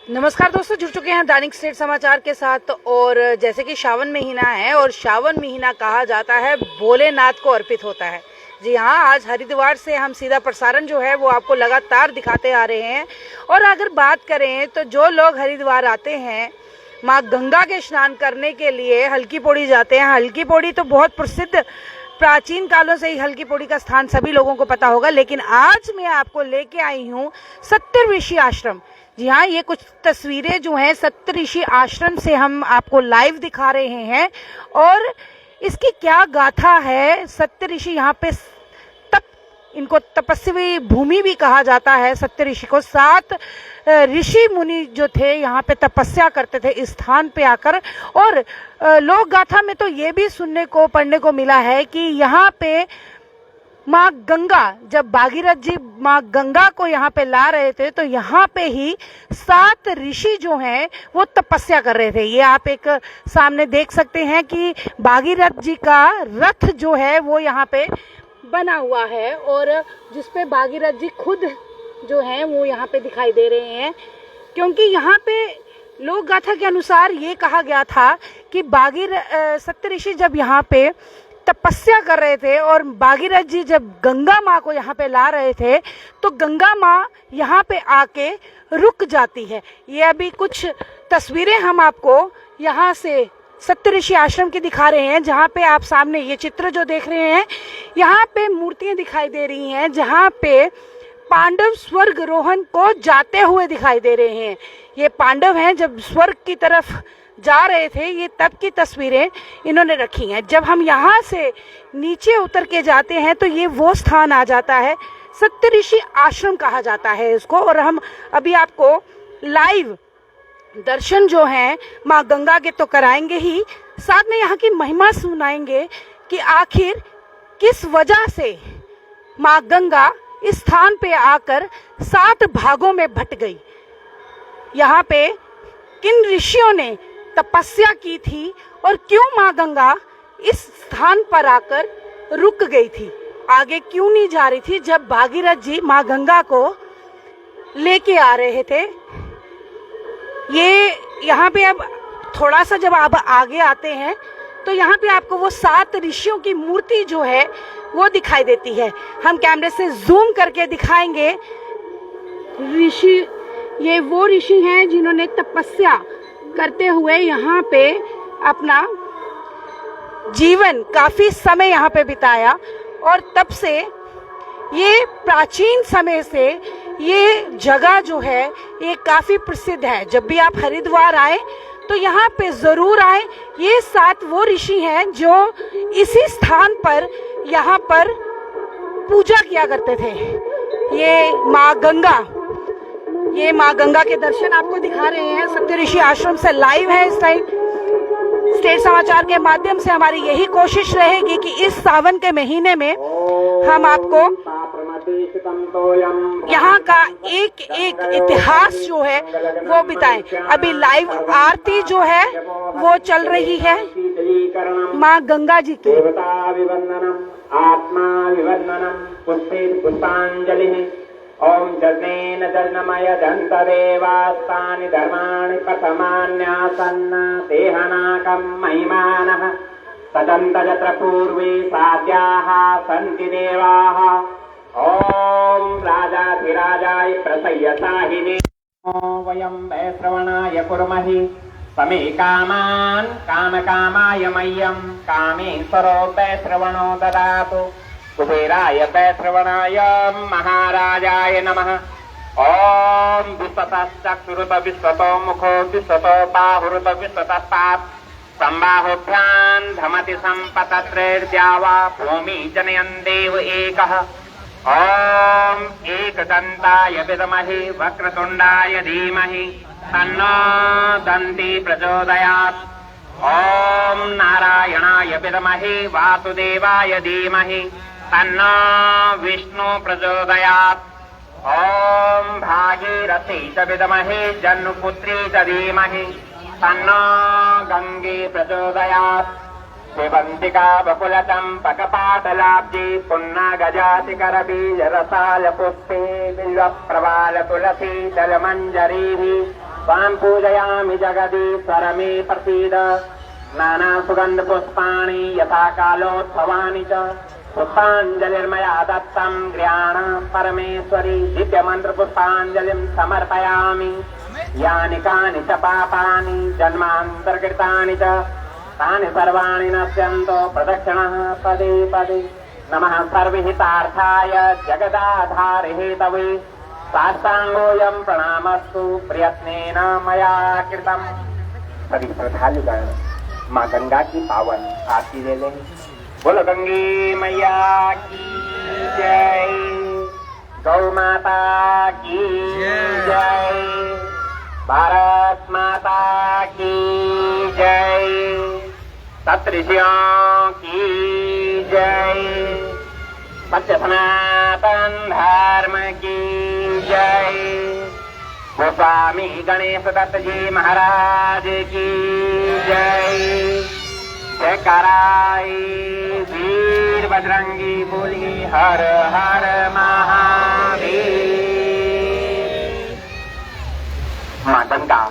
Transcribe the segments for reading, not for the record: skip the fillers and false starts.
नमस्कार दोस्तों, जुड़ चुके हैं दैनिक स्टेट समाचार के साथ। और जैसे कि श्रावण महीना है और श्रावण महीना कहा जाता है भोलेनाथ को अर्पित होता है। जी हाँ, आज हरिद्वार से हम सीधा प्रसारण जो है वो आपको लगातार दिखाते आ रहे हैं। और अगर बात करें तो जो लोग हरिद्वार आते हैं माँ गंगा के स्नान करने के लिए हल्की पौड़ी जाते हैं। हल्की पौड़ी तो बहुत प्रसिद्ध, प्राचीन कालों से ही हल्की पौड़ी का स्थान सभी लोगों को पता होगा। लेकिन आज मैं आपको लेके आई हूँ सप्तऋषि आश्रम। जी हाँ, ये कुछ तस्वीरें जो हैं सप्तऋषि आश्रम से हम आपको लाइव दिखा रहे हैं। और इसकी क्या गाथा है। सप्तऋषि यहाँ पे इनको तपस्वी भूमि भी कहा जाता है। सप्तऋषि को 7 ऋषि मुनि जो थे यहाँ पे तपस्या करते थे इस स्थान पे आकर। और लोक गाथा में तो ये भी सुनने को पढ़ने को मिला है कि यहाँ पे माँ गंगा, जब भागीरथ जी माँ गंगा को यहाँ पे ला रहे थे तो यहाँ पे ही 7 ऋषि जो हैं वो तपस्या कर रहे थे। ये आप एक सामने देख सकते हैं कि भागीरथ जी का रथ जो है वो यहाँ पे बना हुआ है और जिसपे भागीरथ जी खुद जो हैं वो यहाँ पे दिखाई दे रहे हैं। क्योंकि यहाँ पे लोक गाथा के अनुसार ये कहा गया था कि सप्तऋषि जब यहाँ पे तपस्या कर रहे थे और भागीरथ जी जब गंगा माँ को यहाँ पे ला रहे थे तो गंगा माँ यहाँ पे आके रुक जाती है। ये अभी कुछ तस्वीरें हम आपको यहाँ से सप्तऋषि आश्रम की दिखा रहे हैं, जहाँ पे आप सामने ये चित्र जो देख रहे हैं, यहाँ पे मूर्तियां दिखाई दे रही हैं जहाँ पे पांडव स्वर्ग रोहन को जाते हुए दिखाई दे रहे हैं। ये पांडव हैं जब स्वर्ग की तरफ जा रहे थे, ये तब की तस्वीरें इन्होंने रखी हैं। जब हम यहाँ से नीचे उतर के जाते हैं तो ये वो स्थान आ जाता है, सप्तऋषि आश्रम कहा जाता है इसको। और हम अभी आपको लाइव दर्शन जो हैं माँ गंगा के तो कराएंगे ही, साथ में यहाँ की महिमा सुनाएंगे कि आखिर किस वजह से माँ गंगा इस स्थान पे आकर 7 भागों में बट गई। यहाँ पे किन ऋषियों ने तपस्या की थी और क्यों माँ गंगा इस स्थान पर आकर रुक गई थी, आगे क्यों नहीं जा रही थी जब भागीरथ जी माँ गंगा को लेके आ रहे थे। ये यहाँ पे अब थोड़ा सा जब आप आगे आते हैं तो यहाँ पे आपको वो 7 ऋषियों की मूर्ति जो है वो दिखाई देती है। हम कैमरे से जूम करके दिखाएंगे। ऋषि, ये वो ऋषि हैं जिन्होंने तपस्या करते हुए यहाँ पे अपना जीवन काफी समय यहाँ पे बिताया। और तब से ये प्राचीन समय से ये जगह जो है ये काफी प्रसिद्ध है। जब भी आप हरिद्वार आए तो यहाँ पे जरूर आए। ये 7 वो ऋषि हैं जो इसी स्थान पर यहाँ पर पूजा किया करते थे। ये माँ गंगा के दर्शन आपको दिखा रहे हैं सप्तऋषि आश्रम से लाइव है इस टाइम। स्टेट समाचार के माध्यम से हमारी यही कोशिश रहेगी कि इस सावन के महीने में हम आपको यहाँ का एक एक इतिहास जो है वो बताएं। अभी लाइव आरती जो है वो चल रही है माँ गंगा जी की। आत्मा विवंदनम पुष्पांजलि ओम जनेन जन्मय दंतदेवास्तानि धर्माणि प्रथमान्यासन्न तेहनाकं महिमानः तदन्त यत्र पूर्वे सात्याः सन्ति देवाः ओम राजाधिराजाय प्रसय्यसाहिने वयं वैश्रवणाय कुर्महि समे कामान् कामकामाय मह्यं कामेश्वरो वैश्रवणो ददातु कुबेराय वैश्रवणाय महाराजाय नमः ओम विश्वतश्चक्षुरुत विश्वतो मुखो विश्वतो बाहुरुत विश्वतस्तात् संबाहुभ्यां धमति सम्पतत्रैर्द्यावा भूमि जनयन् देव एकः ओम एकदन्ताय विद्महे वक्रतुण्डाय धीमहि तन्नो दन्ती प्रचोदयात् ओम नारायणाय विद्महे वासुदेवाय धीमहि तन्नो विष्णु प्रचोदयात् ओम भागीरथी च विद्महे जन्पुत्री च धीमहि तन्नो गंगे प्रचोदयात् सेवंतिका बकुल चंपकपाटलाब्जी पुन्नागजातिकरबीजरसाल पुष्पे बिल्वप्रवाल तुलसी दलमंजरी स्वां पूजयामि जगदीश्वर मे प्रसीद नाना सुगंध पुष्पाणि यथा कालोत्सवानि च पुष्पाञ्जलिर्मया दत्तं गृहाण परमेश्वरी दिव्य मंत्र पुष्पाञ्जलिं समर्पयामि यानि कानि च पापानि जन्मान्तर्कृतानि च तानि सर्वाणि नश्यन्तो प्रदक्षिणः पदे पदे नमः सर्वहितार्थाय जगदाधारे हेतवे साष्टांगोऽयं प्रणामस्तु प्रयत्नेन मया कृतम्। सभी श्रद्धालुगण माँ गंगा की पावन आरती ले लें। बोलो गंगे मैया की जय, गौ माता की जय, भारत माता की जय, सप्तऋषियों की जय, सत्य सनातन धर्म की जय, गोस्वामी गणेश दत्त जी महाराज की जय, जयकाराय वीर बजरंगी बोलिए हर हर महादेव। माँ गंगा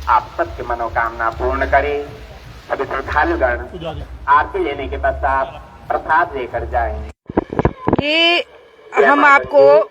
आप सबकी मनोकामना पूर्ण करे। सभी श्रद्धालुगण आरती लेने के पश्चात प्रसाद लेकर जाएं। ये हम आपको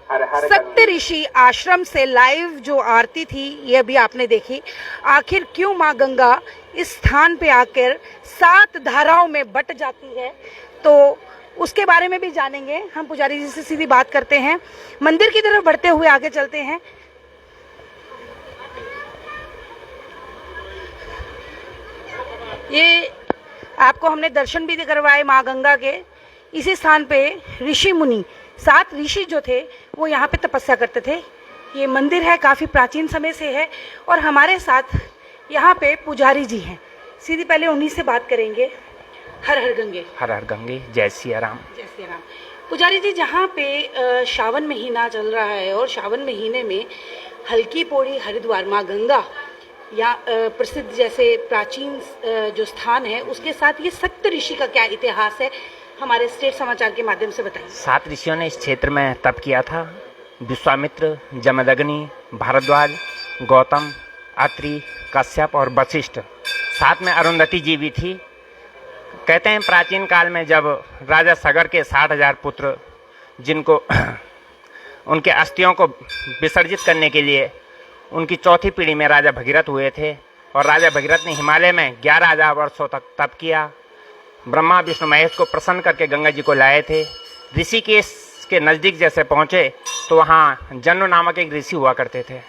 सप्त ऋषि आश्रम से लाइव जो आरती थी ये अभी आपने देखी। आखिर क्यों माँ गंगा इस स्थान पे आकर 7 धाराओं में बट जाती है, तो उसके बारे में भी जानेंगे। हम पुजारी जी से सीधी बात करते हैं, मंदिर की तरफ बढ़ते हुए आगे चलते हैं। ये आपको हमने दर्शन भी करवाए माँ गंगा के। इसी स्थान पे ऋषि मुनि 7 ऋषि जो थे वो यहाँ पे तपस्या करते थे। ये मंदिर है, काफ़ी प्राचीन समय से है और हमारे साथ यहाँ पे पुजारी जी हैं। सीधी पहले उन्हीं से बात करेंगे। हर हर गंगे। हर हर गंगे, जय सिया राम। जय श्री राम। पुजारी जी, जहाँ पे श्रावण महीना चल रहा है और श्रावण महीने में हल्की पौड़ी हरिद्वार माँ गंगा या प्रसिद्ध जैसे प्राचीन जो स्थान है, उसके साथ ये सप्त ऋषि का क्या इतिहास है, हमारे स्टेट समाचार के माध्यम से बताइए। 7 ऋषियों ने इस क्षेत्र में तप किया था। विश्वामित्र, जमदग्नि, भारद्वाज, गौतम, अत्रि, कश्यप और वशिष्ठ। साथ में अरुंधति जी भी थी। कहते हैं प्राचीन काल में जब राजा सगर के 60,000 पुत्र, जिनको उनके अस्थियों को विसर्जित करने के लिए उनकी चौथी पीढ़ी में राजा भगीरथ हुए थे, और राजा भगीरथ ने हिमालय में 11,000 वर्षों तक तप किया। ब्रह्मा विष्णु महेश को प्रसन्न करके गंगा जी को लाए थे। ऋषिकेश के नज़दीक जैसे पहुँचे तो वहाँ जन्नु नामक एक ऋषि हुआ करते थे।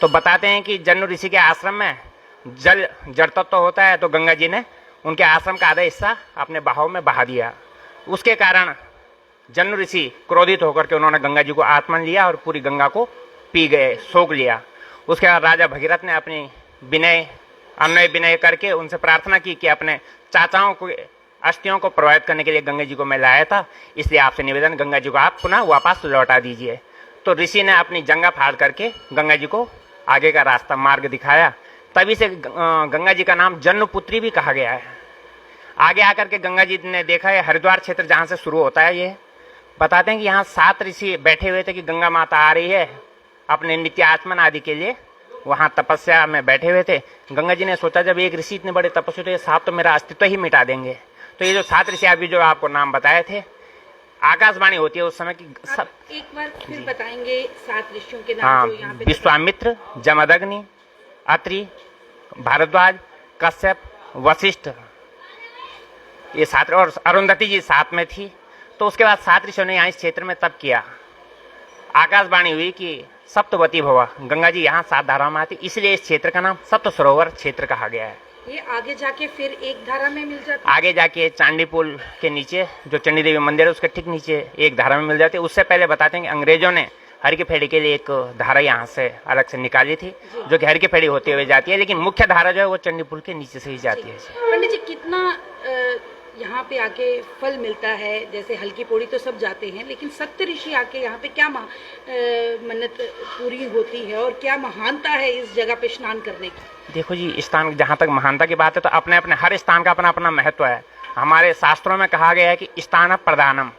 तो बताते हैं कि जन्नु ऋषि के आश्रम में जल जड़ तत्व होता है, तो गंगा जी ने उनके आश्रम का आधा हिस्सा अपने बहाव में बहा दिया। उसके कारण जन्नु ऋषि क्रोधित होकर के उन्होंने गंगा जी को आत्मन लिया और पूरी गंगा को पी गए, सोख लिया। उसके बाद राजा भगीरथ ने अपनी अन्वय विनय करके उनसे प्रार्थना की कि अपने चाचाओं को अस्थियों को प्रभावित करने के लिए गंगा जी को मैं लाया था, इसलिए आपसे निवेदन, गंगा जी को आप पुनः वापस लौटा दीजिए। तो ऋषि ने अपनी जंगा फाड़ करके गंगा जी को आगे का रास्ता मार्ग दिखाया। तभी से गंगा जी का नाम जन्नुपुत्री भी कहा गया है। आगे आकर के गंगा जी ने देखा है हरिद्वार क्षेत्र जहाँ से शुरू होता है, ये बताते हैं कि यहाँ 7 ऋषि बैठे हुए थे कि गंगा माता आ रही है अपने नित्य आत्मन आदि के लिए, वहाँ तपस्या में बैठे हुए थे। गंगा जी ने सोचा जब एक ऋषि इतने बड़े तपस्वी तो ये 7 तो मेरा अस्तित्व ही मिटा देंगे। तो ये जो 7 ऋषि अभी जो आपको नाम बताए थे, आकाशवाणी होती है उस समय की सब। एक बार फिर बताएंगे 7 ऋषियों के नाम। हाँ, जो यहाँ पे विश्वामित्र, जमदग्नि, अत्रि, भारद्वाज, कश्यप, वशिष्ठ, ये 7, और अरुंधति जी साथ में थी। तो उसके बाद 7 ऋषियों ने यहाँ इस क्षेत्र में तप किया। आकाशवाणी हुई कि सप्तवती भवा, गंगा जी यहाँ 7 धाराओं में आती, इसलिए इस क्षेत्र का नाम सप्त सरोवर क्षेत्र कहा गया है। ये आगे जाके फिर एक धारा में मिल जाती है। आगे जाके चांदीपुल के नीचे जो चंडी देवी मंदिर है उसके ठीक नीचे एक धारा में मिल जाती है। उससे पहले बताते हैं कि अंग्रेजों ने हर की फेड़ी के लिए एक धारा यहाँ से अलग से निकाली थी, जो कि हर की फेड़ी होते हुए जाती है, लेकिन मुख्य धारा जो है वो चंडीपुल के नीचे से ही जाती है। पंडित जी, कितना यहाँ पे आके फल मिलता है? जैसे हल्की पौड़ी तो सब जाते हैं, लेकिन सप्त ऋषि आके यहाँ पे क्या मन्नत पूरी होती है और क्या महानता है इस जगह पे स्नान करने की? देखो जी, स्थान जहाँ तक महानता की बात है तो अपने अपने हर स्थान का अपना अपना महत्व है। हमारे शास्त्रों में कहा गया है कि स्थान प्रधानम,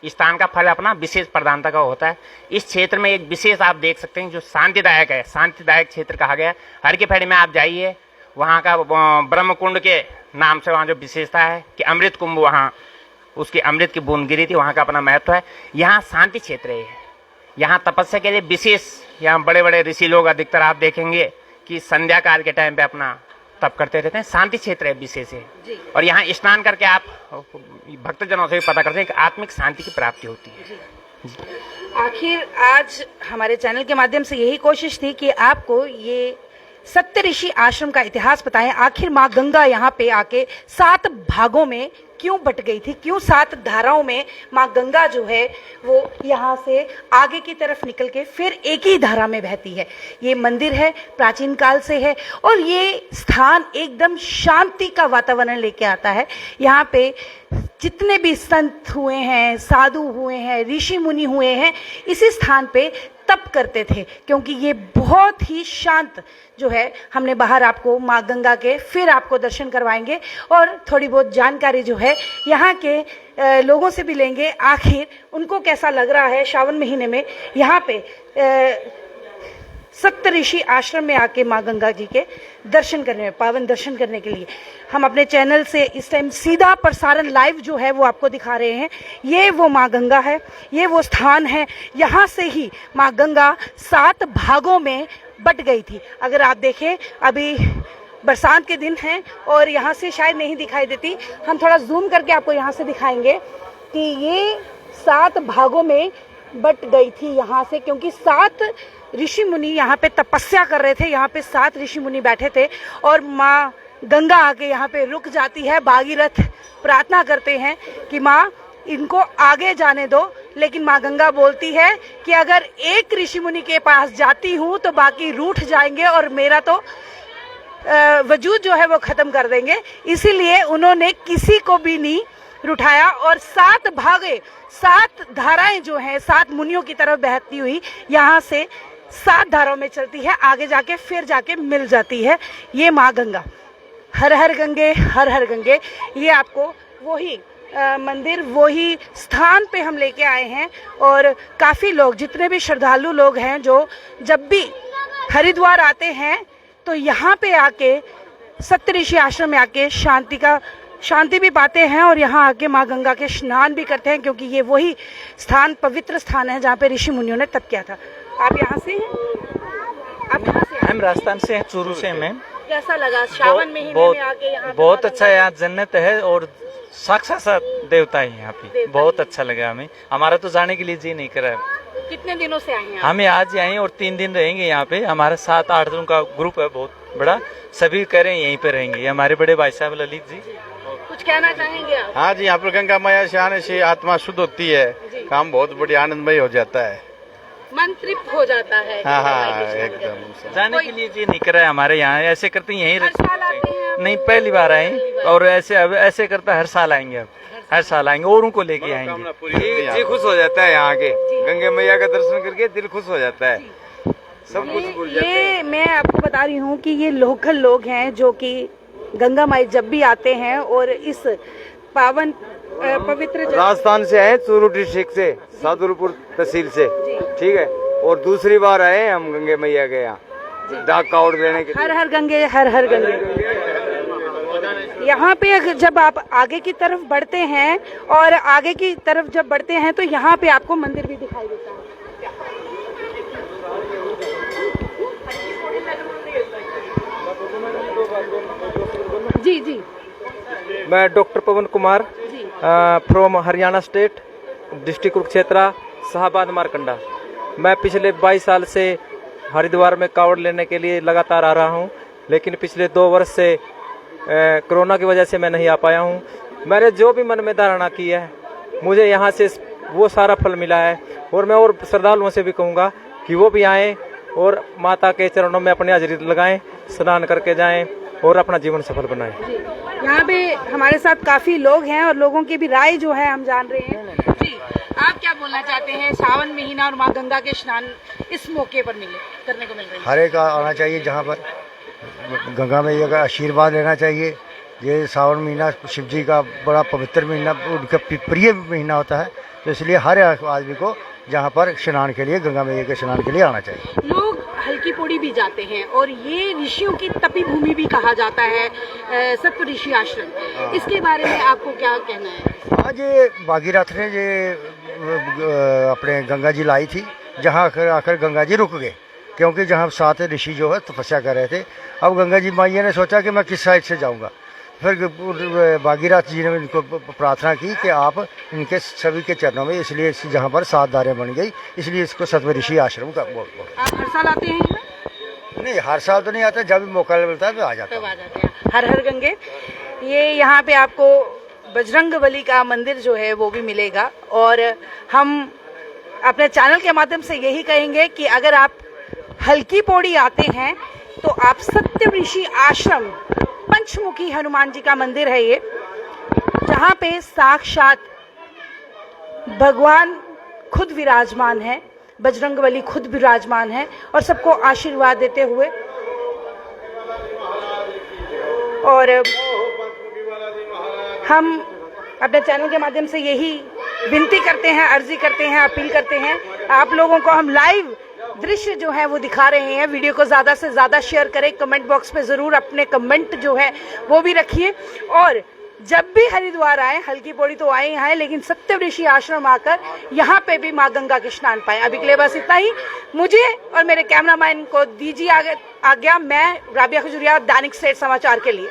स्थान का फल अपना विशेष प्रधानता का होता है। इस क्षेत्र में एक विशेष आप देख सकते हैं जो शांतिदायक है, शांतिदायक क्षेत्र कहा गया है। हर की पैड़ी में आप जाइए, वहाँ का ब्रह्म कुंड के नाम से वहाँ जो विशेषता है कि अमृत कुंभ, वहाँ उसकी अमृत की बूंद गिरी थी, वहाँ का अपना महत्व है। यहाँ शांति क्षेत्र है, यहाँ तपस्या के लिए विशेष, यहाँ बड़े बड़े ऋषि लोग अधिकतर आप देखेंगे कि संध्या काल के टाइम पे अपना तप करते रहते हैं। शांति क्षेत्र है विशेष है, और यहाँ स्नान करके आप भक्तजनों से भी पता करते हैं कि आत्मिक शांति की प्राप्ति होती है। आखिर आज हमारे चैनल के माध्यम से यही कोशिश थी कि आपको ये सप्त ऋषि आश्रम का इतिहास बताएं। आखिर माँ गंगा यहाँ पे आके 7 भागों में क्यों बट गई थी, क्यों 7 धाराओं में माँ गंगा जो है वो यहाँ से आगे की तरफ निकल के फिर एक ही धारा में बहती है। ये मंदिर है, प्राचीन काल से है, और ये स्थान एकदम शांति का वातावरण लेके आता है। यहाँ पे जितने भी संत हुए हैं, साधु हुए हैं, ऋषि मुनि हुए हैं, इसी स्थान पे तप करते थे, क्योंकि ये बहुत ही शांत जो है। हमने बाहर आपको माँ गंगा के फिर आपको दर्शन करवाएंगे और थोड़ी बहुत जानकारी जो है यहाँ के लोगों से भी लेंगे, आखिर उनको कैसा लग रहा है श्रावण महीने में यहाँ पे सप्त ऋषि आश्रम में आके माँ गंगा जी के दर्शन करने में, पावन दर्शन करने के लिए। हम अपने चैनल से इस टाइम सीधा प्रसारण लाइव जो है वो आपको दिखा रहे हैं। ये वो माँ गंगा है, ये वो स्थान है, यहाँ से ही माँ गंगा 7 भागों में बट गई थी। अगर आप देखें, अभी बरसात के दिन हैं और यहाँ से शायद नहीं दिखाई देती, हम थोड़ा जूम करके आपको यहाँ से दिखाएंगे कि ये 7 भागों में बट गई थी यहाँ से, क्योंकि 7 ऋषि मुनि यहाँ पे तपस्या कर रहे थे। यहाँ पे 7 ऋषि मुनि बैठे थे और माँ गंगा आके यहाँ पे रुक जाती है। भागीरथ प्रार्थना करते हैं कि माँ इनको आगे जाने दो, लेकिन माँ गंगा बोलती है कि अगर एक ऋषि मुनि के पास जाती हूँ तो बाकी रूठ जाएंगे और मेरा तो वजूद जो है वो खत्म कर देंगे। इसीलिए उन्होंने किसी को भी नहीं रुठाया और 7 भागे, 7 धाराएं जो हैं 7 मुनियों की तरफ बहती हुई यहाँ से 7 धाराओं में चलती है, आगे जाके फिर जाके मिल जाती है ये माँ गंगा। हर हर गंगे, हर हर गंगे, ये आपको वही मंदिर, वही स्थान पे हम लेके आए हैं। और काफ़ी लोग, जितने भी श्रद्धालु लोग हैं, जो जब भी हरिद्वार आते हैं तो यहाँ पे आके सप्त ऋषि आश्रम में आके शांति भी पाते हैं और यहाँ आके माँ गंगा के स्नान भी करते हैं, क्योंकि ये वही स्थान, पवित्र स्थान है जहाँ पे ऋषि मुनियों ने तप किया था। आप यहाँ से हैं? आप कहाँ से? हम राजस्थान से हैं, चूरू से। हमें कैसा लगा श्रावण महीने में आके यहाँ? बहुत अच्छा है, यहाँ जन्नत है और साक्षात देवता है यहाँ पे। बहुत अच्छा लगा हमें, हमारा तो जाने के लिए जी नहीं करा। कितने दिनों से आए हैं? हमें आज ही आए और 3 दिन रहेंगे यहाँ पे। हमारा 7-8 दिन का ग्रुप है, बहुत बड़ा। सभी कह रहे हैं यहीं पे रहेंगे। हमारे बड़े भाई साहब ललित जी, कुछ कहना चाहेंगे आप? हाँ जी, यहाँ पर गंगा मैया से आने से आत्मा शुद्ध होती है, काम बहुत बढ़िया आनंदमय हो जाता है, मन तृप्त हो जाता है। हाँ एकदम। जाने के लिए जी नहीं करा है हमारे यहाँ। ऐसे करते यहीं हर साल आते हैं? नहीं, पहली बार आए और ऐसे करता हर साल आएंगे। अब हर साल आएंगे और उनको लेके आएंगे। जी खुश हो जाता है, यहाँ के गंगे मैया का दर्शन करके दिल खुश हो जाता है, सब कुछ भूल जाते हैं। ये मैं आपको बता रही हूँ कि ये लोकल लोग हैं जो कि गंगा माई जब भी आते हैं और इस पावन पवित्र राजस्थान से आए, चूरू डिस्ट्रिक्ट से, सादुलपुर तहसील से, ठीक है। और दूसरी बार आए हम गंगे मैया के यहाँ डाक कावड़ देने के। हर हर गंगे, हर हर गंगे। यहाँ पे जब आप आगे की तरफ बढ़ते हैं और आगे की तरफ जब बढ़ते हैं तो यहाँ पे आपको मंदिर भी दिखाई देता है। जी जी। मैं doctor Pawan Kumar from Haryana state, district Kurukshetra, Shahabad Markanda. मैं पिछले 22 साल से हरिद्वार में कावड़ लेने के लिए लगातार आ रहा हूं, लेकिन पिछले 2 वर्ष से कोरोना की वजह से मैं नहीं आ पाया हूं। मैंने जो भी मन में धारणा की है, मुझे यहां से वो सारा फल मिला है। और मैं और श्रद्धालुओं से भी कहूँगा कि वो भी आएँ और माता के चरणों में अपनी हाजिरी लगाएं, स्नान करके जाएं और अपना जीवन सफल बनाएं। यहाँ पे हमारे साथ काफी लोग हैं और लोगों की भी राय जो है हम जान रहे हैं। जी, आप क्या बोलना चाहते हैं? सावन महीना और माँ गंगा के स्नान इस मौके पर करने को मिल रहे हैं। हर एक आना चाहिए, जहाँ पर गंगा मैया का आशीर्वाद लेना चाहिए। ये सावन महीना शिव जी का बड़ा पवित्र महीना, उनका प्रिय महीना होता है, तो इसलिए हर आदमी को जहाँ पर स्नान के लिए, गंगा मैया के स्नान के लिए आना चाहिए। लोग हल्की पौड़ी भी जाते हैं और ये ऋषियों की तपी भूमि भी कहा जाता है, सप्त ऋषि आश्रम, इसके बारे में आपको क्या कहना है? आज ये भागीरथ ने ये अपने गंगा जी लाई थी, जहाँ आकर गंगा जी रुक गए, क्योंकि जहाँ 7 ऋषि जो है तपस्या कर रहे थे। अब गंगा जी मैया ने सोचा कि मैं किस साइड से जाऊँगा, फिर भागीरथ जी ने इनको प्रार्थना की कि आप इनके सभी के चरणों में, इसलिए जहाँ पर 7 धारें बन गई, इसलिए इसको सप्त ऋषि आश्रम का बोल। आप हर साल आते हैं? नहीं, हर साल तो नहीं आता, जब भी मौका मिलता है तो आ जाता तब आ जाते हैं। हर हर गंगे। ये यहाँ पे आपको बजरंगबली का मंदिर जो है वो भी मिलेगा, और हम अपने चैनल के माध्यम से यही कहेंगे कि अगर आप हल्की पौड़ी आते हैं तो आप सप्त ऋषि आश्रम, पंचमुखी हनुमान जी का मंदिर है ये, जहाँ पे साक्षात भगवान खुद विराजमान है, बजरंगबली खुद विराजमान है और सबको आशीर्वाद देते हुए। और हम अपने चैनल के माध्यम से यही विनती करते हैं, अर्जी करते हैं, अपील करते हैं, आप लोगों को हम लाइव दृश्य जो है वो दिखा रहे हैं। वीडियो को ज़्यादा से ज़्यादा शेयर करें, कमेंट बॉक्स पे ज़रूर अपने कमेंट जो है वो भी रखिए, और जब भी हरिद्वार आए, हल्की पौड़ी तो आए हैं, लेकिन सप्त ऋषि आश्रम आकर यहाँ पे भी माँ गंगा के स्नान पाए। अभी के लिए बस इतना ही। मुझे और मेरे कैमरामैन को दीजिए आज्ञा। मैं राबिया खजुरिया, दैनिक स्टेट समाचार के लिए।